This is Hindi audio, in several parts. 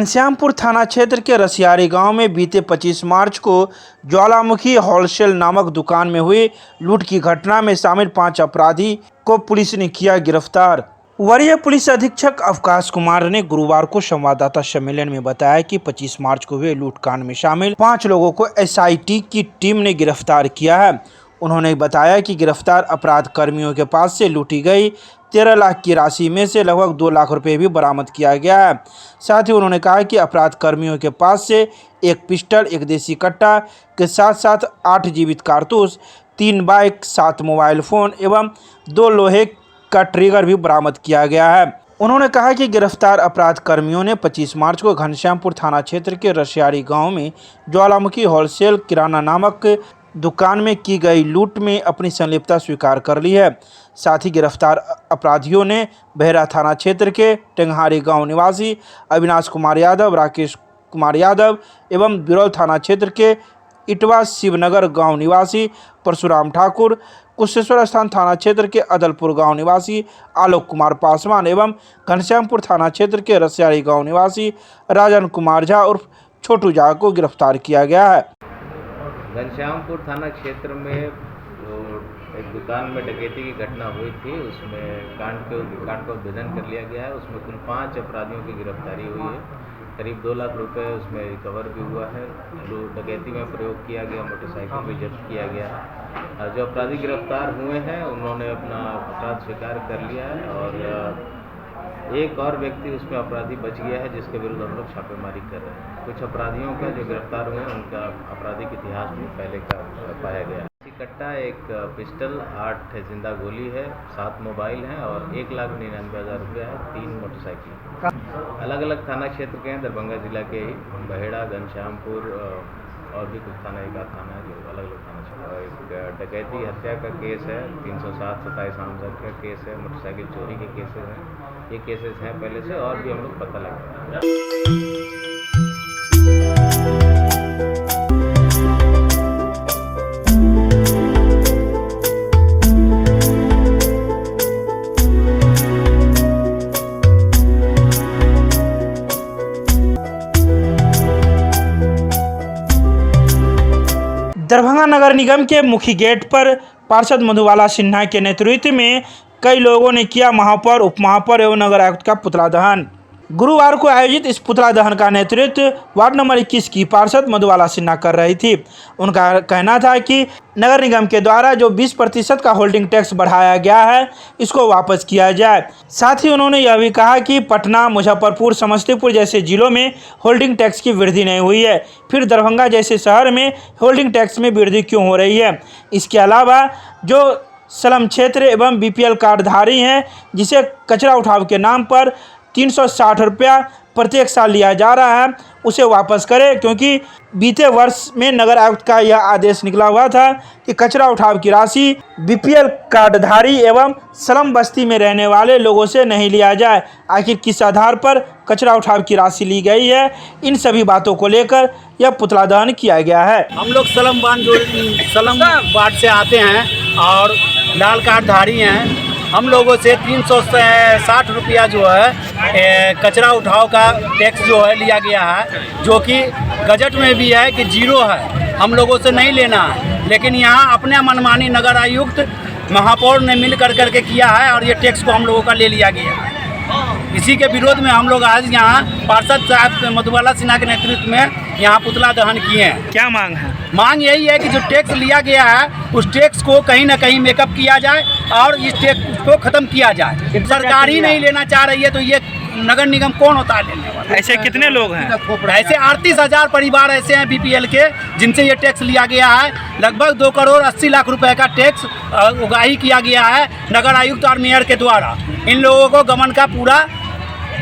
घनश्यामपुर थाना क्षेत्र के रसियारी गांव में बीते 25 मार्च को ज्वालामुखी होलसेल नामक दुकान में हुई लूट की घटना में शामिल 5 अपराधी को पुलिस ने किया गिरफ्तार। वरीय पुलिस अधीक्षक अवकाश कुमार ने गुरुवार को संवाददाता सम्मेलन में बताया कि 25 मार्च को हुए लूटकांड में शामिल 5 लोगों को एसआईटी की टीम ने गिरफ्तार किया है। उन्होंने बताया कि गिरफ्तार अपराध कर्मियों के पास से लूटी गई 13 लाख की राशि में से लगभग 2 लाख रुपए भी बरामद किया गया है। साथ ही उन्होंने कहा कि अपराध कर्मियों के पास से एक पिस्टल, एक देसी कट्टा के साथ साथ 8 जीवित कारतूस, 3 बाइक, 7 मोबाइल फ़ोन एवं 2 लोहे का ट्रिगर भी बरामद किया गया है। उन्होंने कहा कि गिरफ्तार अपराध कर्मियों ने 25 मार्च को घनश्यामपुर थाना क्षेत्र के रसियारी गांव में ज्वालामुखी होलसेल किराना नामक दुकान में की गई लूट में अपनी संलिप्तता स्वीकार कर ली है। साथ ही गिरफ्तार अपराधियों ने बहेरा थाना क्षेत्र के टेंगहारी गांव निवासी अविनाश कुमार यादव, राकेश कुमार यादव एवं बिरौल थाना क्षेत्र के इटवा शिवनगर गांव निवासी परशुराम ठाकुर, कुशेश्वर स्थान थाना क्षेत्र के अदलपुर गांव निवासी आलोक कुमार पासवान एवं घनश्यामपुर थाना क्षेत्र के रसियारी गांव निवासी राजन कुमार झा उर्फ छोटू झा को गिरफ्तार किया गया है। घनश्यामपुर थाना क्षेत्र में एक दुकान में डकैती की घटना हुई थी, उसमें कांड का उद्भेदन कर लिया गया है। उसमें कुल 5 अपराधियों की गिरफ्तारी हुई है। करीब 2 लाख रुपए उसमें रिकवर भी हुआ है। डकैती में प्रयोग किया गया मोटरसाइकिल भी जब्त किया गया है। जो अपराधी गिरफ्तार हुए हैं उन्होंने अपना अपराध स्वीकार कर लिया है और एक और व्यक्ति उसमें अपराधी बच गया है जिसके विरुद्ध हम लोग छापेमारी कर रहे हैं। कुछ अपराधियों का जो गिरफ्तार हुए उनका आपराधिक इतिहास भी पहले का पाया गया। कट्टा, एक पिस्टल, 8 जिंदा गोली है, 7 मोबाइल हैं और 1,99,000 रुपया है, 3 मोटरसाइकिल। अलग अलग थाना क्षेत्र के हैं, दरभंगा जिला के ही बहेड़ा, घनश्यामपुर और भी कुछ थाना, एक आध थाना है जो अलग अलग थाना क्षेत्र। एक डकैती हत्या का केस है, 307 27 आमदन का केस है, मोटरसाइकिल चोरी के केसेस हैं। ये केसेस हैं पहले से और भी हम लोग पता लगा। दरभंगा नगर निगम के मुख्य गेट पर पार्षद मधुबाला सिन्हा के नेतृत्व में कई लोगों ने किया महापौर, उपमहापौर एवं नगर आयुक्त का पुतला दहन। गुरुवार को आयोजित इस पुतला दहन का नेतृत्व वार्ड नंबर 21 की पार्षद मधुबाला सिन्हा कर रही थी। उनका कहना था कि नगर निगम के द्वारा जो 20% का होल्डिंग टैक्स बढ़ाया गया है इसको वापस किया जाए। साथ ही उन्होंने यह भी कहा कि पटना, मुजफ्फरपुर, समस्तीपुर जैसे जिलों में होल्डिंग टैक्स की वृद्धि नहीं हुई है, फिर दरभंगा जैसे शहर में होल्डिंग टैक्स में वृद्धि क्यों हो रही है। इसके अलावा जो स्लम क्षेत्र एवं बीपीएल कार्डधारी हैं जिसे कचरा उठाव के नाम पर 360 रुपया प्रत्येक साल लिया जा रहा है उसे वापस करें, क्योंकि बीते वर्ष में नगर आयुक्त का यह आदेश निकला हुआ था कि कचरा उठाव की राशि बीपीएल कार्डधारी एवं स्लम बस्ती में रहने वाले लोगों से नहीं लिया जाए। आखिर किस आधार पर कचरा उठाव की राशि ली गई है, इन सभी बातों को लेकर यह पुतला दहन किया गया है। हम लोग स्लम वार्ड से आते हैं और लाल कार्डधारी हैं। हम लोगों से 360 रुपया जो है कचरा उठाव का टैक्स जो है लिया गया है, जो कि गजट में भी है कि 0 है, हम लोगों से नहीं लेना है। लेकिन यहाँ अपने मनमानी नगर आयुक्त महापौर ने मिल करके किया है और ये टैक्स को हम लोगों का ले लिया गया है। इसी के विरोध में हम लोग आज यहाँ पार्षद साहब मधुबाला सिन्हा के नेतृत्व में यहाँ पुतला दहन किए हैं। क्या मांग है? मांग यही है कि जो टैक्स लिया गया है उस टैक्स को कहीं ना कहीं मेकअप किया जाए और इस टैक्स को ख़त्म किया जाए। सरकार ही नहीं लेना चाह रही है तो ये नगर निगम कौन होता है लेने वाला? ऐसे कितने लोग हैं? ऐसे 38,000 परिवार ऐसे हैं बीपीएल के जिनसे ये टैक्स लिया गया है। लगभग 2 करोड़ 80 लाख रुपए का टैक्स उगाही किया गया है नगर आयुक्त और मेयर के द्वारा। इन लोगों को गबन का पूरा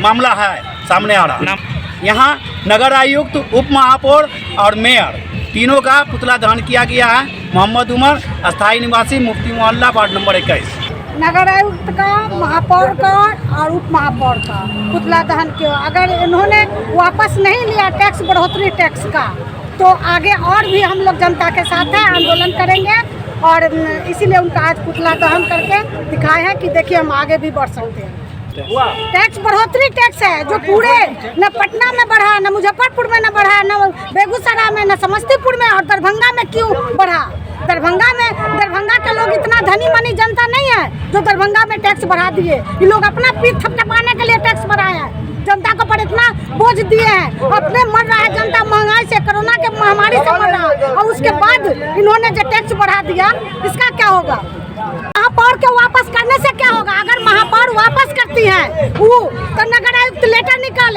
मामला है सामने आ रहा। यहाँ नगर आयुक्त, उप महापौर और मेयर तीनों का पुतला दहन किया गया है। मोहम्मद उमर, अस्थायी निवासी, मुफ्ती मोहल्ला, वार्ड नंबर 21। नगर आयुक्त का, महापौर का और उप महापौर का पुतला दहन किया। अगर इन्होंने वापस नहीं लिया टैक्स, बढ़ोतरी टैक्स का, तो आगे और भी हम लोग जनता के साथ है, आंदोलन करेंगे और इसीलिए उनका आज पुतला दहन करके दिखाए हैं कि देखिए हम आगे भी बढ़ सकते हैं। टैक्स बढ़ोतरी टैक्स है जो पूरे न पटना में बढ़ा, न मुजफ्फरपुर में न बढ़ा, न बेगूसराय में, न समस्तीपुर में, और दरभंगा में क्यों बढ़ा? दरभंगा के लोग इतना धनी मनी जनता नहीं है जो दरभंगा में टैक्स बढ़ा दिए। ये लोग अपना पीठ थपथपाने के लिए टैक्स बढ़ाए हैं, जनता को पर इतना बोझ दिए हैं, अपने मर रहा है जनता महंगाई से, कोरोना के महामारी से मर रहा है, और उसके बाद इन्होंने जो टैक्स बढ़ा दिया इसका क्या होगा? महापौर के वापस करने से क्या होगा? अगर महापौर वापस करती है वो तो नगर आयुक्त लेटर निकाल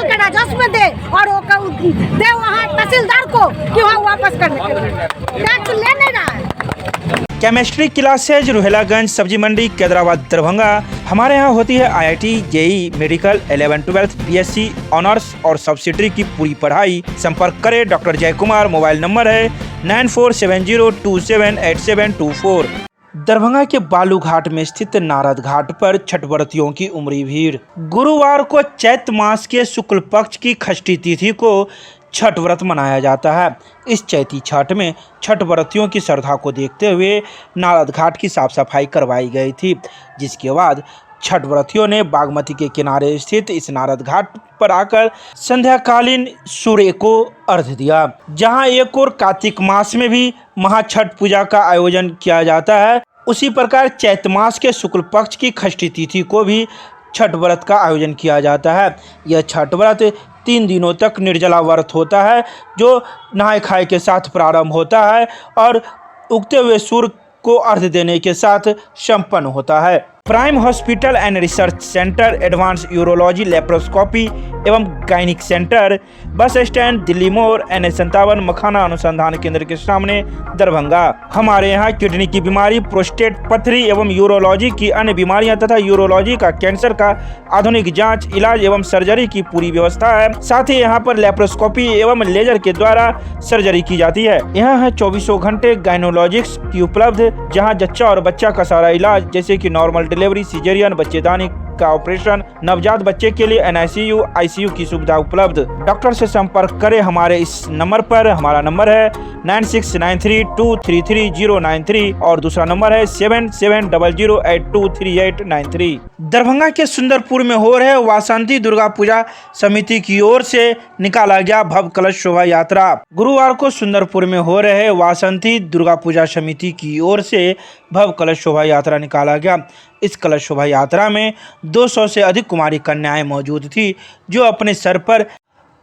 कर राजस्व दे और वो दे वहाँ तहसीलदार को कि वहाँ वापस करने के लिए टैक्स ले नहीं रहा है। केमिस्ट्री क्लासेज रुहेलागंज सब्जी मंडी कैदराबाद दरभंगा। हमारे यहाँ होती है IIT, JEE, medical, 11, 12, BSc honours और सब्सिडरी की पूरी पढ़ाई। संपर्क करें डॉक्टर जय कुमार। मोबाइल नंबर है 9470278724। दरभंगा के बालूघाट में स्थित नारद घाट पर छठ व्रतियों की उमड़ी भीड़। गुरुवार को चैत्र मास के शुक्ल पक्ष की षष्ठी तिथि को छठ व्रत मनाया जाता है। इस चैती छठ में छठ व्रतियों की श्रद्धा को देखते हुए नारद घाट की साफ सफाई करवाई गई थी, जिसके बाद छठ व्रतियों ने बागमती के किनारे स्थित इस नारद घाट पर आकर संध्याकालीन सूर्य को अर्घ्य दिया। जहां एक और कार्तिक मास में भी महाछठ पूजा का आयोजन किया जाता है, उसी प्रकार चैत्र मास के शुक्ल पक्ष की षष्ठी तिथि को भी छठ व्रत का आयोजन किया जाता है। यह छठ व्रत 3 दिनों तक निर्जला व्रत होता है, जो नहाय खाए के साथ प्रारंभ होता है और उगते हुए सूर्य को अर्घ्य देने के साथ संपन्न होता है। Prime hospital and research centre, advance urology, laparoscopy एवं gynaec centre, bus stand, Delhi मोड़, NH57 मखाना अनुसंधान केंद्र के सामने दरभंगा। हमारे यहाँ किडनी की बीमारी, प्रोस्टेट, पथरी एवं यूरोलॉजी की अन्य बीमारियां तथा यूरोलॉजी का, कैंसर का आधुनिक जांच, इलाज एवं सर्जरी की पूरी व्यवस्था है। साथ ही यहाँ पर लेप्रोस्कोपी एवं लेजर के द्वारा सर्जरी की जाती है। यहाँ है 24 घंटे गायनोलॉजिक्स की उपलब्ध, जहाँ जच्चा और बच्चा का सारा इलाज जैसे कि नॉर्मल डिलीवरी, सिजेरियन, बच्चेदानी का ऑपरेशन, नवजात बच्चे के लिए NICU, ICU की सुविधा उपलब्ध। डॉक्टर से संपर्क करें हमारे इस नंबर पर। हमारा नंबर है 9693233093 और दूसरा नंबर है 7700823893। दरभंगा के सुंदरपुर में हो रहे वासंती दुर्गा पूजा समिति की ओर से निकाला गया भव्य कलश शोभा यात्रा। गुरुवार को सुंदरपुर में हो रहे वासंती दुर्गा पूजा समिति की ओर से भव्य कलश शोभा यात्रा निकाला गया। इस कलश शोभा यात्रा में 200 से अधिक कुमारी कन्याएं मौजूद थी, जो अपने सर पर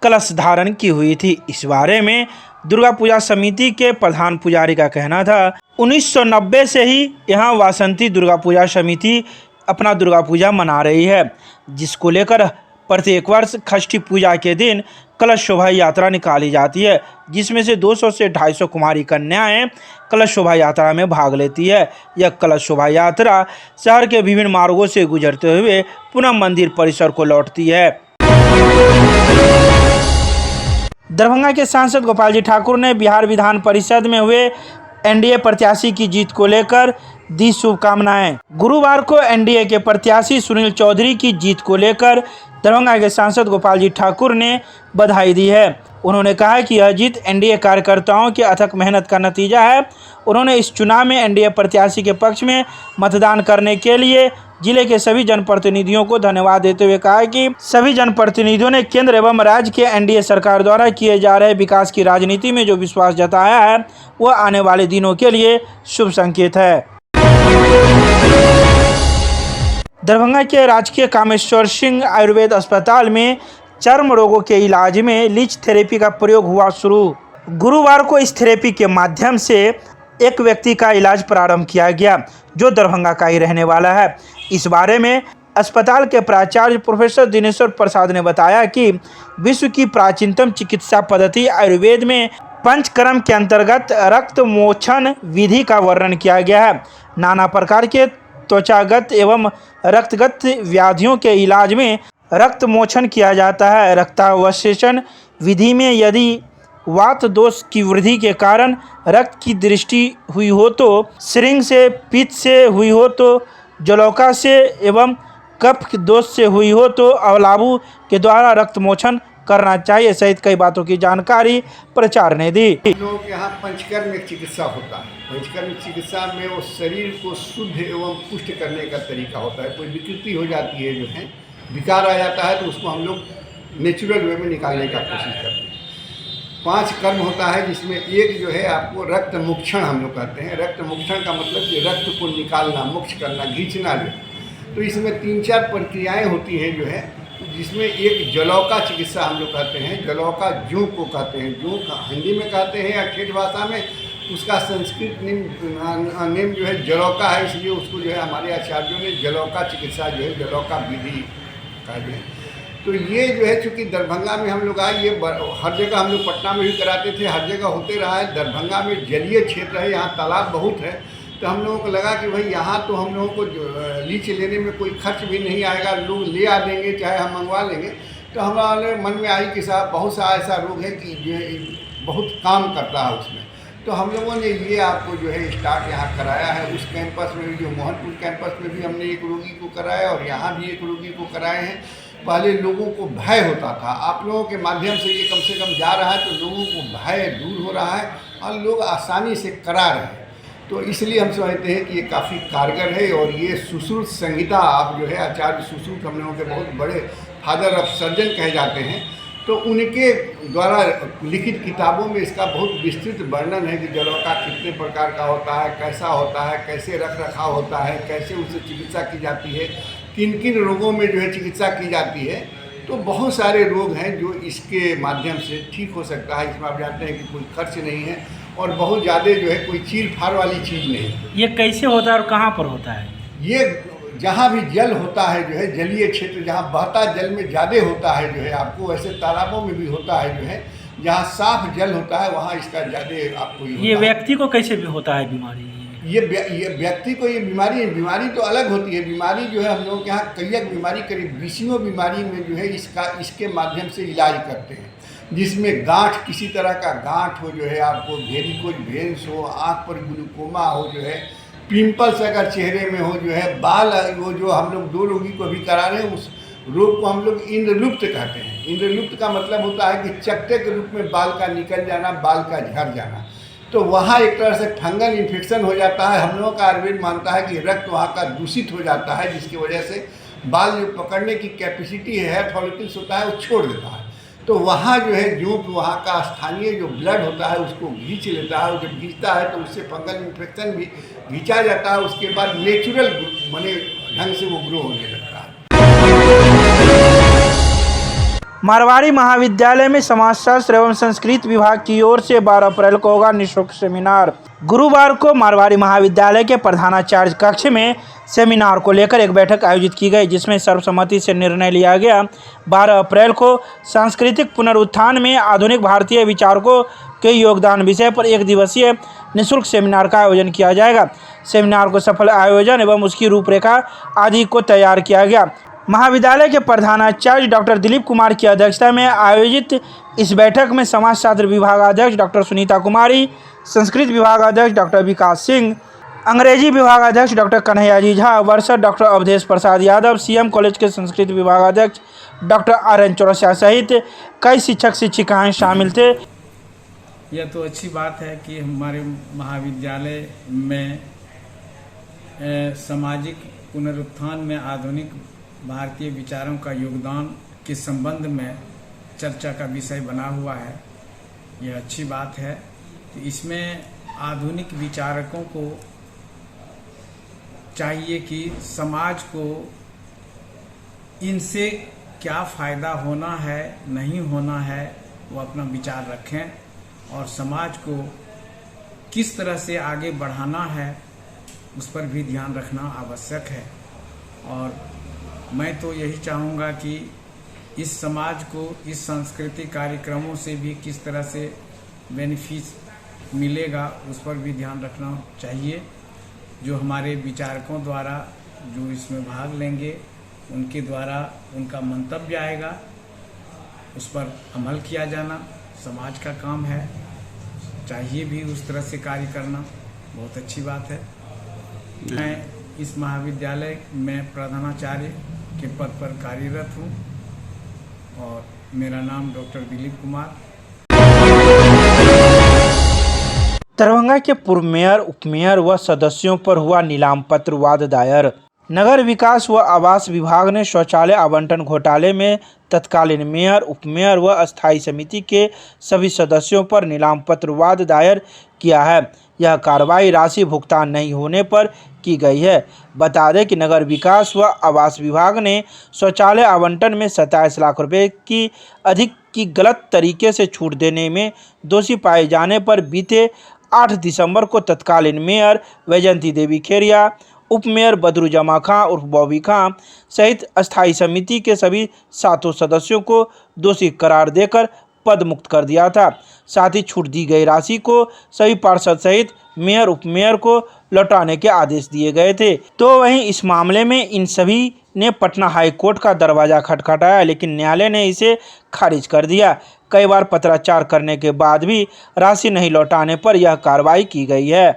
कलश धारण की हुई थी। इस बारे में दुर्गा पूजा समिति के प्रधान पुजारी का कहना था, 1990 से ही यहाँ वासंती दुर्गा पूजा समिति अपना दुर्गा पूजा मना रही है, जिसको लेकर प्रत्येक वर्ष षष्ठी पूजा के दिन कलश शोभा यात्रा निकाली जाती है, जिसमें से 200 से 250 कुमारी कन्याएं कलश शोभा यात्रा में भाग लेती है। यह कलश शोभा यात्रा शहर के विभिन्न मार्गों से गुजरते हुए पुनः मंदिर परिसर को लौटती है। दरभंगा के सांसद गोपाल जी ठाकुर ने बिहार विधान परिषद में हुए NDA प्रत्याशी की जीत को लेकर दी शुभकामनाएं। गुरुवार को NDA के प्रत्याशी सुनील चौधरी की जीत को लेकर दरभंगा के सांसद गोपाल जी ठाकुर ने बधाई दी है। उन्होंने कहा कि यह जीत NDA कार्यकर्ताओं की अथक मेहनत का नतीजा है। उन्होंने इस चुनाव में NDA प्रत्याशी के पक्ष में मतदान करने के लिए जिले के सभी जनप्रतिनिधियों को धन्यवाद देते हुए कहा कि सभी जनप्रतिनिधियों ने केंद्र एवं राज्य के NDA सरकार द्वारा किए जा रहे विकास की राजनीति में जो विश्वास जताया है, वह आने वाले दिनों के लिए शुभ संकेत है। दरभंगा के राजकीय कामेश्वर सिंह आयुर्वेद अस्पताल में चर्म रोगों के इलाज में लीच थेरेपी का प्रयोग हुआ शुरू। गुरुवार को इस थेरेपी के माध्यम से एक व्यक्ति का इलाज प्रारंभ किया गया, जो दरभंगा का ही रहने वाला है। इस बारे में अस्पताल के प्राचार्य प्रोफेसर दिनेश्वर प्रसाद ने बताया कि विश्व की प्राचीनतम चिकित्सा पद्धति आयुर्वेद में पंचकर्म के अंतर्गत रक्त मोचन विधि का वर्णन किया गया है। नाना प्रकार के त्वचागत एवं रक्तगत व्याधियों के इलाज में रक्त मोचन किया जाता है। रक्तावशेषण विधि में यदि वात दोष की वृद्धि के कारण रक्त की दृष्टि हुई हो तो, श्रिंग से, पित्त से हुई हो तो, जलौका से एवं कफ दोष से हुई हो तो अवलाबु के द्वारा रक्त मोचन करना चाहिए सहित कई बातों की जानकारी प्राचार्य ने दी। लोगों के यहाँ पंचकर्म चिकित्सा होता है। पंचकर्म चिकित्सा में वो शरीर को शुद्ध एवं पुष्ट करने का तरीका होता है। कोई विकृति हो जाती है, जो है विकार आ जाता है, तो उसको हम लोग नेचुरल वे में निकालने का कोशिश करते हैं। 5 कर्म होता है, जिसमें एक जो है आपको रक्त मोक्षण हम लोग कहते हैं। रक्त मोक्षण का मतलब कि रक्त को निकालना, मोक्ष करना, खींचना जो। तो इसमें 3-4 प्रक्रियाएँ होती हैं जो है, जिसमें एक जलौका चिकित्सा हम लोग कहते हैं। जलौका जूं को कहते हैं, जूं हिंदी में कहते हैं या ठेठ भाषा में, उसका संस्कृत नेम जो है जलौका है, इसलिए उसको जो है हमारे आचार्यों ने जलौका चिकित्सा जो है, जलौका विधि कहा गया। तो ये जो है चूँकि दरभंगा में हम लोग आए, ये हर जगह हम लोग पटना में भी कराते थे, हर जगह होते रहा है। दरभंगा में जलीय क्षेत्र है, यहाँ तालाब बहुत है, तो हम लोगों को लगा कि भाई यहाँ तो हम लोगों को लीच लेने में कोई खर्च भी नहीं आएगा, लोग ले आ देंगे, चाहे हम मंगवा लेंगे। तो हमारे मन में आई कि साहब बहुत सा ऐसा रोग है कि जो है बहुत काम करता है उसमें। तो हम लोगों ने ये आपको जो है स्टार्ट यहाँ कराया है। उस कैंपस में भी, जो मोहनपुर कैंपस में भी हमने एक रोगी को कराया और यहाँ भी एक रोगी को कराए हैं। पहले लोगों को भय होता था, आप लोगों के माध्यम से ये कम से कम जा रहा है, तो लोगों को भय दूर हो रहा है और लोग आसानी से करा रहे हैं। तो इसलिए हम समझते हैं कि ये काफ़ी कारगर है। और ये सुश्रुत संहिता, आप जो है आचार्य सुश्रुत हम लोगों के बहुत बड़े फादर ऑफ सर्जन कहे जाते हैं, तो उनके द्वारा लिखित किताबों में इसका बहुत विस्तृत वर्णन है कि जलौका कितने प्रकार का होता है, कैसा होता है, कैसे रख रखाव होता है, कैसे उससे चिकित्सा की जाती है, किन किन रोगों में जो है चिकित्सा की जाती है। तो बहुत सारे रोग हैं जो इसके माध्यम से ठीक हो सकता है। इसमें आप जानते हैं कि कोई खर्च नहीं है और बहुत ज़्यादा जो है कोई चीर फाड़ वाली चीज़ नहीं। ये कैसे होता है और कहाँ पर होता है? ये जहाँ भी जल होता है जो है, जलीय क्षेत्र जहाँ बहता जल में ज़्यादा होता है जो है, आपको वैसे तालाबों में भी होता है जो है, जहाँ साफ जल होता है वहाँ इसका ज़्यादा आपको ये व्यक्ति को कैसे भी होता है बीमारी? ये व्यक्ति को ये बीमारी तो अलग होती है। बीमारी जो है हम लोगों के यहाँ कैयक बीमारी, करीब 20 बीमारी में जो है इसके माध्यम से इलाज करते हैं, जिसमें गांठ, किसी तरह का गांठ हो जो है, आपको वेरिकोज वेन्स हो, आँख पर ग्लूकोमा हो जो है, पिंपल्स अगर चेहरे में हो जो है, बाल वो जो हम लोग 2 रोगी को भी करा रहे हैं, उस रोग को हम लोग इंद्रलुप्त कहते हैं। इंद्रलुप्त का मतलब होता है कि चकटे के रूप में बाल का निकल जाना, बाल का झड़ जाना। तो वहाँ एक तरह से फंगल इन्फेक्शन हो जाता है। हम लोगों का आयुर्वेद मानता है कि रक्त वहाँ का दूषित हो जाता है, जिसकी वजह से बाल जो पकड़ने की कैपेसिटी है, हेयर फॉलिकल्स होता है, वो छोड़ देता है। तो वहाँ जो है जो वहाँ का स्थानीय जो ब्लड होता है उसको खींच लेता है, और जब खींचता है तो उससे फंगल इन्फेक्शन भी खींचा जाता है। उसके बाद नेचुरल बने ढंग से वो ग्रो होने लगता है। मारवाड़ी महाविद्यालय में समाजशास्त्र एवं संस्कृत विभाग की ओर से 12 अप्रैल को होगा निःशुल्क सेमिनार। गुरुवार को मारवाड़ी महाविद्यालय के प्रधानाचार्य कक्ष में सेमिनार को लेकर एक बैठक आयोजित की गई, जिसमें सर्वसम्मति से निर्णय लिया गया 12 अप्रैल को सांस्कृतिक पुनरुत्थान में आधुनिक भारतीय विचारकों के योगदान विषय पर 1 दिवसीय निःशुल्क सेमिनार का आयोजन किया जाएगा। सेमिनार को सफल आयोजन एवं उसकी रूपरेखा आदि को तैयार किया गया। महाविद्यालय के प्रधानाचार्य डॉक्टर दिलीप कुमार की अध्यक्षता में आयोजित इस बैठक में समाजशास्त्र विभागाध्यक्ष डॉक्टर सुनीता कुमारी, संस्कृत विभागाध्यक्ष डॉक्टर विकास सिंह, अंग्रेजी विभागाध्यक्ष doctor कन्हैयाजी Jha, वर्षद doctor Awadhesh Prasad Yadav, CM college के संस्कृत विभागाध्यक्ष डॉक्टर आर.एन. चौरसिया सहित कई शिक्षक शिक्षिकाएं शामिल थे। यह तो अच्छी बात है कि हमारे महाविद्यालय में सामाजिक पुनरुत्थान में आधुनिक भारतीय विचारों का योगदान के संबंध में चर्चा का विषय बना हुआ है। यह अच्छी बात है। तो इसमें आधुनिक विचारकों को चाहिए कि समाज को इनसे क्या फ़ायदा होना है, नहीं होना है, वो अपना विचार रखें और समाज को किस तरह से आगे बढ़ाना है उस पर भी ध्यान रखना आवश्यक है। और मैं तो यही चाहूँगा कि इस समाज को इस सांस्कृतिक कार्यक्रमों से भी किस तरह से बेनिफिट मिलेगा उस पर भी ध्यान रखना चाहिए। जो हमारे विचारकों द्वारा जो इसमें भाग लेंगे उनके द्वारा उनका मंतव्य आएगा, उस पर अमल किया जाना समाज का काम है। चाहिए भी उस तरह से कार्य करना, बहुत अच्छी बात है। मैं इस महाविद्यालय में प्रधानाचार्य के पद पर कार्यरत हूँ और मेरा नाम डॉक्टर दिलीप कुमार। दरभंगा के पूर्व मेयर, उपमेयर व सदस्यों पर हुआ नीलाम पत्र वाद दायर। नगर विकास व आवास विभाग ने शौचालय आवंटन घोटाले में तत्कालीन मेयर, उपमेयर व अस्थायी समिति के सभी सदस्यों पर नीलाम पत्र वाद दायर किया है। यह कार्रवाई राशि भुगतान नहीं होने पर की गई है। बता दें कि नगर विकास व आवास विभाग ने शौचालय आवंटन में 27 लाख रुपए की अधिक की गलत तरीके से छूट देने में दोषी पाए जाने पर बीते 8 दिसंबर को तत्कालीन मेयर वैजयंती देवी खेरिया, उपमेयर बदरू जमा खां उर्फ बॉबी खां सहित अस्थायी समिति के सभी 7 सदस्यों को दोषी करार देकर पद मुक्त कर दिया था। साथ ही छूट दी गई राशि को सभी पार्षद सहित मेयर, उपमेयर को लौटाने के आदेश दिए गए थे। तो वहीं इस मामले में इन सभी ने पटना हाई कोर्ट का दरवाजा खटखटाया, लेकिन न्यायालय ने इसे खारिज कर दिया। कई बार पत्राचार करने के बाद भी राशि नहीं लौटाने पर यह कार्रवाई की गई है।